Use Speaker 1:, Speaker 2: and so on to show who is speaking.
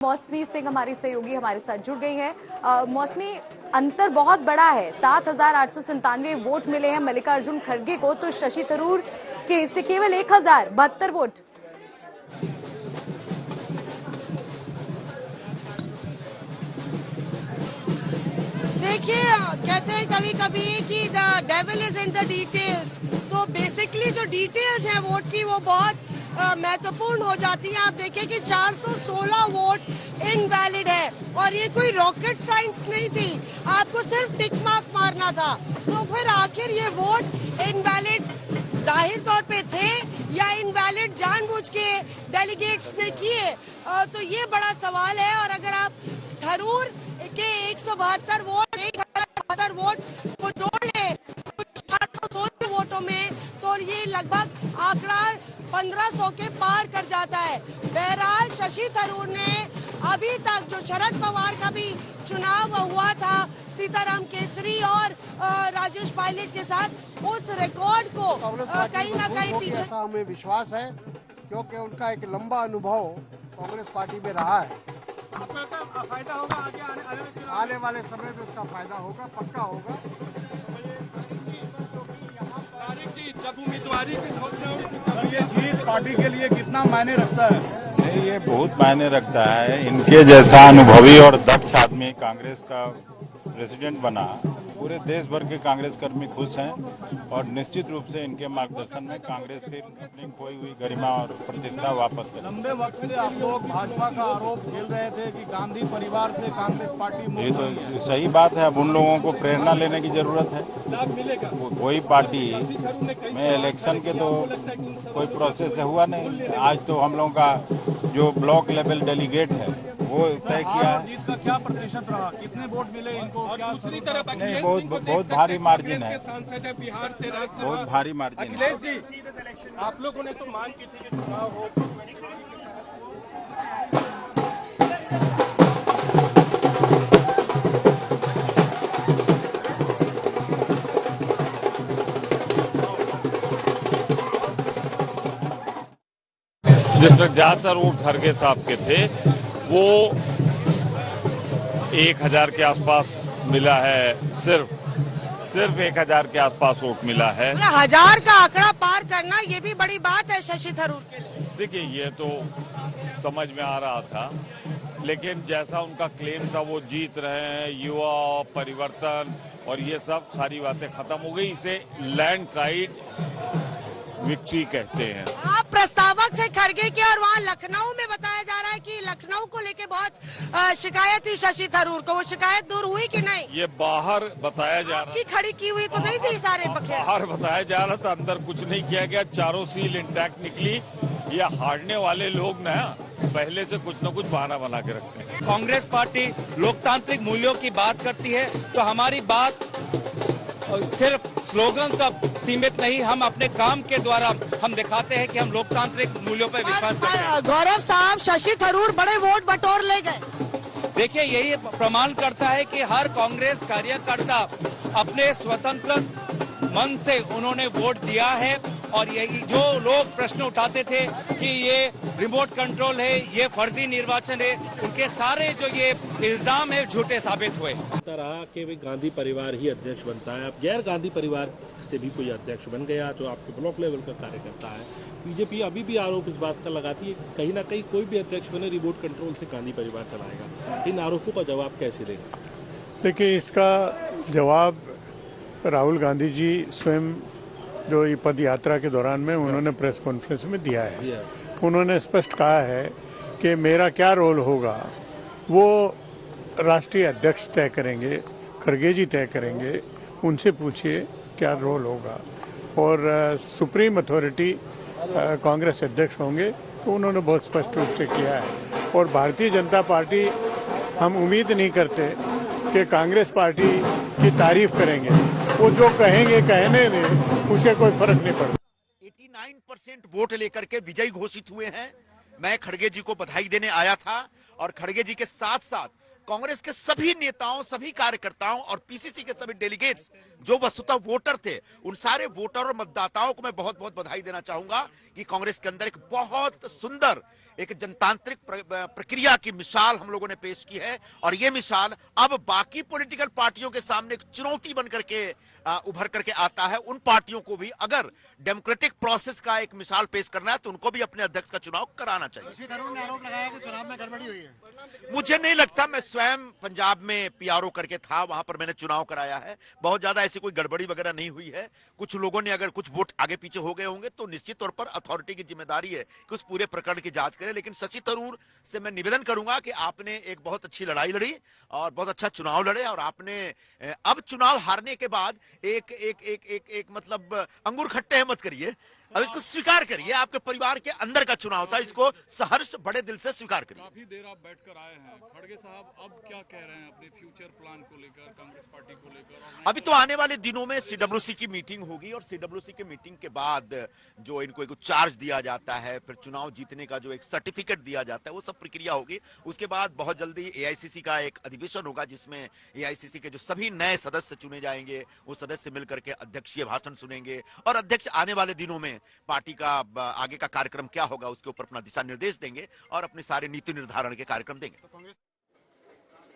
Speaker 1: मौसमी सिंह हमारी सहयोगी हमारे साथ जुड़ गई है। मौसमी, अंतर बहुत बड़ा है, 7,897 वोट मिले हैं मल्लिकार्जुन खड़गे को, तो शशि थरूर के हिस्से केवल 1,072 वोट।
Speaker 2: देखिए, कहते हैं कभी कभी कि the devil is in the details, तो बेसिकली जो डिटेल्स है वोट की वो बहुत महत्वपूर्ण हो जाती है। आप देखिए कि 416 वोट इनवैलिड है और ये कोई रॉकेट साइंस नहीं थी, आपको सिर्फ टिक मार्क मारना था। तो फिर आखिर ये वोट इनवैलिड जाहिर तौर पे थे या इनवैलिड जानबूझ के डेलीगेट्स ने किए, तो ये बड़ा सवाल है। और अगर आप थरूर के 172 वोट 1,072 वोट को जोड़ ले 416 वोटों में, तो ये लगभग आंकड़ा 1500 के पार कर जाता है। बहरहाल शशि थरूर ने अभी तक जो शरद पवार का भी चुनाव हुआ था सीताराम केसरी और राजेश पायलट के साथ, उस रिकॉर्ड को कहीं ना कहीं पीछे।
Speaker 3: ऐसा हमें विश्वास है क्योंकि उनका एक लंबा अनुभव कांग्रेस पार्टी में रहा है।
Speaker 4: आपका फायदा होगा
Speaker 3: आने वाले समय में उसका फायदा होगा, पक्का होगा।
Speaker 4: जब उम्मीदवारी की घोषणा ये जीत पार्टी के लिए कितना मायने रखता है?
Speaker 5: नहीं, ये बहुत मायने रखता है। इनके जैसा अनुभवी और दक्ष आदमी कांग्रेस का प्रेसिडेंट बना, पूरे देश भर के कांग्रेस कर्मी खुश हैं और निश्चित रूप से इनके मार्गदर्शन में कांग्रेस फिर अपनी खोई हुई गरिमा और प्रतिष्ठा वापस करेगी।
Speaker 4: लंबे वक्त से आप लोग भाजपा का आरोप झेल रहे थे कि गांधी परिवार से कांग्रेस पार्टी
Speaker 5: ये तो सही बात है। अब उन लोगों को प्रेरणा लेने की जरूरत है।
Speaker 4: लाभ मिलेगा।
Speaker 5: कोई पार्टी में इलेक्शन के तो कोई प्रोसेस हुआ नहीं। आज तो हम लोगों का जो ब्लॉक लेवल डेलीगेट है वो तय किया है।
Speaker 4: जीत का क्या प्रतिशत रहा, कितने वोट मिले इनको? और दूसरी तरफ
Speaker 5: नहीं, बहुत भारी मार्जिन है,
Speaker 4: सांसद है बिहार से,
Speaker 5: बहुत भारी मार्जिन है।
Speaker 4: अखिलेश जी, आप लोगों ने तो मांग की थी कि चुनाव हो।
Speaker 6: जिस तक ज्यादातर वोट खड़गे साहब के थे वो 1,000 के आसपास मिला है। सिर्फ 1,000 के आसपास वोट मिला है।
Speaker 2: 1,000 का आंकड़ा पार करना ये भी बड़ी बात है शशि थरूर के लिए।
Speaker 6: देखिए, ये तो समझ में आ रहा था, लेकिन जैसा उनका क्लेम था वो जीत रहे हैं, युवा परिवर्तन और ये सब सारी बातें खत्म हो गई। इसे लैंडस्लाइड विक्ट्री कहते हैं।
Speaker 2: आप प्रस्तावक थे खड़गे के और वहाँ लखनऊ में बताया जा रहा है कि लखनऊ को लेके बहुत शिकायत थी शशि थरूर को, वो शिकायत दूर हुई कि नहीं?
Speaker 6: ये बाहर बताया जा रहा है।
Speaker 2: खड़ी की हुई तो नहीं थी सारे बखेड़।
Speaker 6: बाहर बताया जा रहा था, अंदर कुछ नहीं किया गया। चारों सील इंटैक्ट निकली। ये हारने वाले लोग ना पहले से कुछ न कुछ बहाना बना के रखते हैं।
Speaker 7: कांग्रेस पार्टी लोकतांत्रिक मूल्यों की बात करती है तो हमारी बात सिर्फ स्लोगन तक सीमित नहीं, हम अपने काम के द्वारा हम दिखाते हैं कि हम लोकतांत्रिक मूल्यों पर विश्वास करते हैं।
Speaker 2: गौरव साहब, शशि थरूर बड़े वोट बटोर ले गए।
Speaker 7: देखिए, यही प्रमाण करता है कि हर कांग्रेस कार्यकर्ता अपने स्वतंत्र मन से उन्होंने वोट दिया है और यही जो लोग प्रश्न उठाते थे कि ये रिमोट कंट्रोल है, ये फर्जी निर्वाचन है, उनके सारे जो ये इल्जाम है झूठे साबित हुए।
Speaker 8: रहा कि गांधी परिवार ही अध्यक्ष बनता है। अब गैर गांधी परिवार से भी कोई अध्यक्ष बन गया जो आपके ब्लॉक लेवल का कार्यकर्ता है। बीजेपी अभी भी आरोप इस बात का लगाती है कि कहीं ना कहीं कोई भी अध्यक्ष बने रिमोट कंट्रोल से गांधी परिवार चलाएगा। इन आरोपों का जवाब कैसे देंगे?
Speaker 3: देखिए, इसका जवाब राहुल गांधी जी स्वयं जो ये पद यात्रा के दौरान में उन्होंने प्रेस कॉन्फ्रेंस में दिया है। उन्होंने स्पष्ट कहा है कि मेरा क्या रोल होगा वो राष्ट्रीय अध्यक्ष तय करेंगे, खड़गे जी तय करेंगे, उनसे पूछिए क्या रोल होगा। और सुप्रीम अथॉरिटी कांग्रेस अध्यक्ष होंगे तो उन्होंने बहुत स्पष्ट रूप से किया है। और भारतीय जनता पार्टी, हम उम्मीद नहीं करते कि कांग्रेस पार्टी की तारीफ करेंगे, वो जो कहेंगे कहने में उसे कोई फर्क नहीं पड़ता।
Speaker 9: 89% वोट लेकर के विजयी घोषित हुए हैं। मैं खड़गे जी को बधाई देने आया था और खड़गे जी के साथ साथ कांग्रेस के सभी नेताओं, सभी कार्यकर्ताओं और पीसीसी के सभी डेलीगेट्स जो वस्तुतः वोटर थे, उन सारे वोटर और मतदाताओं को मैं बहुत बहुत बधाई देना चाहूंगा कि कांग्रेस के अंदर एक बहुत सुंदर एक जनतांत्रिक प्रक्रिया की मिसाल हम लोगों ने पेश की है और ये मिसाल अब बाकी पॉलिटिकल पार्टियों के सामने एक चुनौती बन करके उभर करके आता है। उन पार्टियों को भी अगर डेमोक्रेटिक प्रोसेस का एक मिसाल पेश करना है तो उनको भी अपने अध्यक्ष का चुनाव कराना चाहिए।
Speaker 10: शशि थरूर ने आरोप लगाया कि चुनाव में गड़बड़ी हुई है।
Speaker 9: मुझे नहीं लगता, मैं स्वयं पंजाब में पीआरओ करके था, वहां पर मैंने चुनाव कराया है, बहुत ज्यादा ऐसी कोई गड़बड़ी वगैरह नहीं हुई है। कुछ लोगों ने अगर कुछ वोट आगे पीछे हो गए होंगे तो निश्चित तौर पर अथॉरिटी की जिम्मेदारी है कि उस पूरे प्रकरण की जांच करे। लेकिन शशि थरूर से मैं निवेदन करूंगा कि आपने एक बहुत अच्छी लड़ाई लड़ी और बहुत अच्छा चुनाव लड़े और आपने अब चुनाव हारने के बाद एक एक एक एक एक मतलब अंगूर खट्टे मत करिए, अब इसको स्वीकार करिए। आपके परिवार के अंदर का चुनाव था, इसको सहर्ष बड़े दिल से स्वीकार करिए।
Speaker 4: काफी देर आप बैठकर आए हैं, खड़गे साहब अब क्या कह रहे हैं अपने फ्यूचर प्लान को लेकर, कांग्रेस पार्टी को लेकर?
Speaker 9: अभी तो आने वाले दिनों में सीडब्ल्यूसी की मीटिंग होगी और सीडब्ल्यूसी की मीटिंग के बाद जो इनको एक चार्ज दिया जाता है, फिर चुनाव जीतने का जो एक सर्टिफिकेट दिया जाता है, वो सब प्रक्रिया होगी। उसके बाद बहुत जल्दी एआईसीसी का एक अधिवेशन होगा जिसमें एआईसीसी के जो सभी नए सदस्य चुने जाएंगे, वो सदस्य मिलकर के अध्यक्षीय भाषण सुनेंगे और अध्यक्ष आने वाले दिनों में पार्टी का आगे का कार्यक्रम क्या होगा उसके ऊपर अपना दिशा निर्देश देंगे और अपने सारे नीति निर्धारण के कार्यक्रम देंगे।